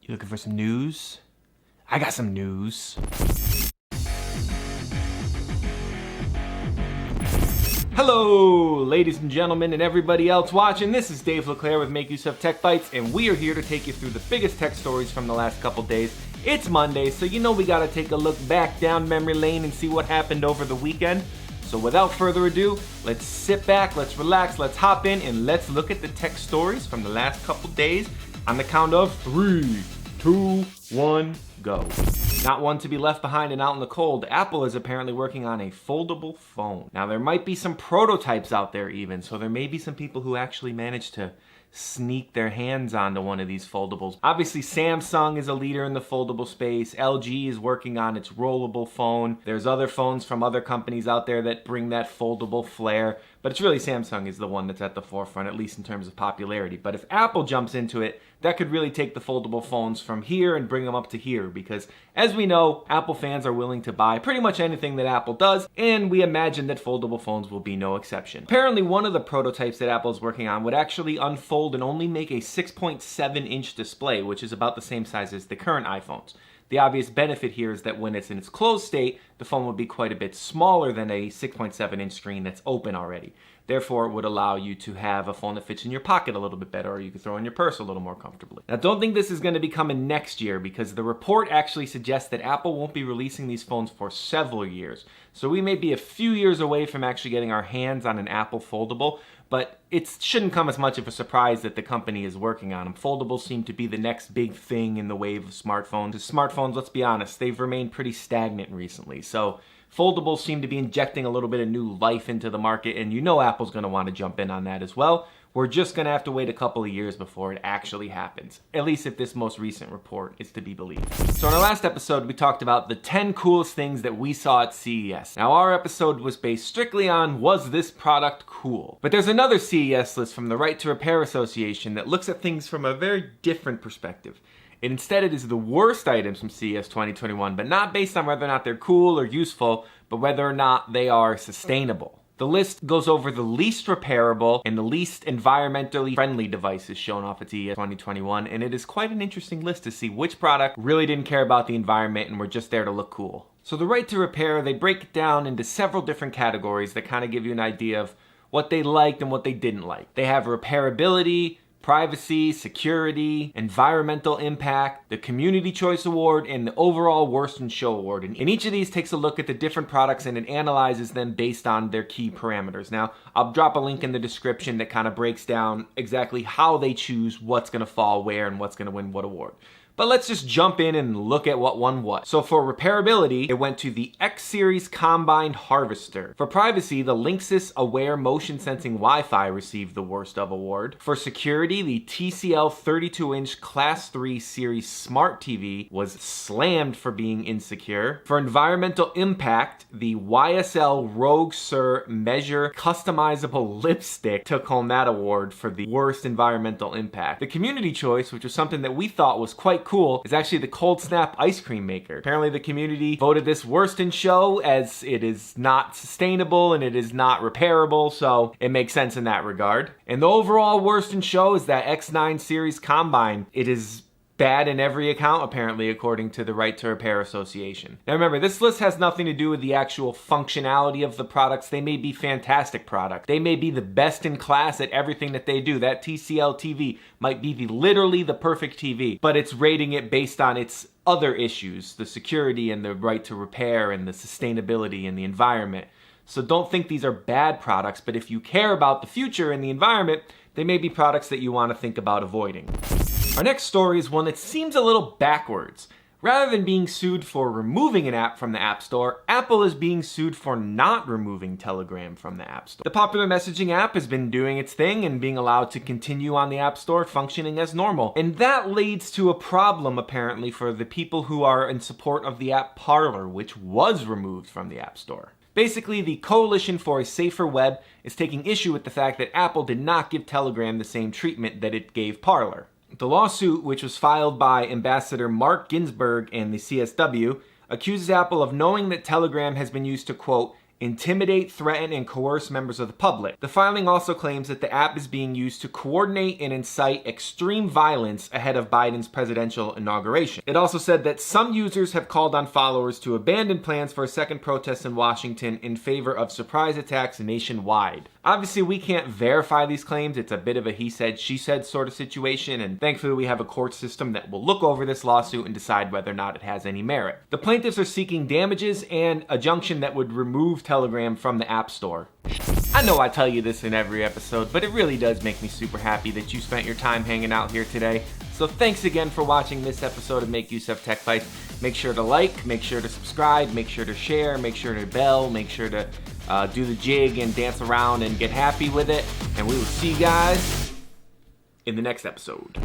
You looking for some news? I got some news. Hello, ladies and gentlemen, and everybody else watching. This is Dave LeClair with Make Use of Tech Bytes, and we are here to take you through the biggest tech stories from the last couple days. It's Monday, so you know we gotta take a look back down memory lane and see what happened over the weekend. So without further ado, let's sit back, let's relax, let's hop in, and let's look at the tech stories from the last couple days on the count of 3, 2, 1, go. Not one to be left behind and out in the cold, Apple is apparently working on a foldable phone. Now there might be some prototypes out there even, so there may be some people who actually managed to sneak their hands onto one of these foldables. Obviously Samsung is a leader in the foldable space, LG is working on its rollable phone, there's other phones from other companies out there that bring that foldable flair, but it's really Samsung is the one that's at the forefront, at least in terms of popularity. But if Apple jumps into it, that could really take the foldable phones from here and bring them up to here, because as we know, Apple fans are willing to buy pretty much anything that Apple does, and we imagine that foldable phones will be no exception. Apparently one of the prototypes that Apple's working on would actually unfold and only make a 6.7-inch display, which is about the same size as the current iPhones. The obvious benefit here is that when it's in its closed state, the phone would be quite a bit smaller than a 6.7-inch screen that's open already. Therefore, it would allow you to have a phone that fits in your pocket a little bit better, or you could throw in your purse a little more comfortably. Now, don't think this is going to be coming next year, because the report actually suggests that Apple won't be releasing these phones for several years. So we may be a few years away from actually getting our hands on an Apple foldable, but it shouldn't come as much of a surprise that the company is working on them. Foldables seem to be the next big thing in the wave of smartphones. Smartphones, let's be honest, they've remained pretty stagnant recently. So foldables seem to be injecting a little bit of new life into the market, and you know Apple's going to want to jump in on that as well. We're just going to have to wait a couple of years before it actually happens, at least if this most recent report is to be believed. So in our last episode, we talked about the 10 coolest things that we saw at CES. Now our episode was based strictly on, was this product cool? But there's another CES list from the Right to Repair Association that looks at things from a very different perspective. And instead it is the worst items from CES 2021, but not based on whether or not they're cool or useful, but whether or not they are sustainable. The list goes over the least repairable and the least environmentally friendly devices shown off at CES 2021, and it is quite an interesting list to see which product really didn't care about the environment and were just there to look cool. So the Right to Repair, they break it down into several different categories that kind of give you an idea of what they liked and what they didn't like. They have repairability, privacy, security, environmental impact, the Community Choice Award, and the overall Worst in Show Award. And each of these takes a look at the different products and it analyzes them based on their key parameters. Now, I'll drop a link in the description that kind of breaks down exactly how they choose what's going to fall where and what's going to win what award. But let's just jump in and look at what won what. So for repairability, it went to the X Series Combine Harvester. For privacy, the Linksys Aware Motion Sensing Wi-Fi received the worst of award. For security, the TCL 32-inch Class 3 Series Smart TV was slammed for being insecure. For environmental impact, the YSL Rogue Sur Measure Customizable Lipstick took home that award for the worst environmental impact. The community choice, which was something that we thought was quite cool, is actually the Cold Snap ice cream maker. Apparently the community voted this worst in show as it is not sustainable and it is not repairable, so it makes sense in that regard. And the overall worst in show is that X9 Series Combine. It is bad in every account, apparently, according to the Right to Repair Association. Now remember, this list has nothing to do with the actual functionality of the products. They may be fantastic products. They may be the best in class at everything that they do. That TCL TV might be literally the perfect TV, but it's rating it based on its other issues, the security and the right to repair and the sustainability and the environment. So don't think these are bad products, but if you care about the future and the environment, they may be products that you want to think about avoiding. Our next story is one that seems a little backwards. Rather than being sued for removing an app from the App Store, Apple is being sued for not removing Telegram from the App Store. The popular messaging app has been doing its thing and being allowed to continue on the App Store functioning as normal. And that leads to a problem, apparently, for the people who are in support of the app Parler, which was removed from the App Store. Basically, the Coalition for a Safer Web is taking issue with the fact that Apple did not give Telegram the same treatment that it gave Parler. The lawsuit, which was filed by Ambassador Mark Ginsburg and the CSW, accuses Apple of knowing that Telegram has been used to, quote, intimidate, threaten, and coerce members of the public. The filing also claims that the app is being used to coordinate and incite extreme violence ahead of Biden's presidential inauguration. It also said that some users have called on followers to abandon plans for a second protest in Washington in favor of surprise attacks nationwide. Obviously, we can't verify these claims. It's a bit of a he said, she said sort of situation, and thankfully we have a court system that will look over this lawsuit and decide whether or not it has any merit. The plaintiffs are seeking damages and a junction that would remove Telegram from the App Store. I know I tell you this in every episode, but it really does make me super happy that you spent your time hanging out here today. So thanks again for watching this episode of Make Use of Tech Bytes. Make sure to like, make sure to subscribe, make sure to share, make sure to bell, make sure to do the jig and dance around and get happy with it. And we will see you guys in the next episode.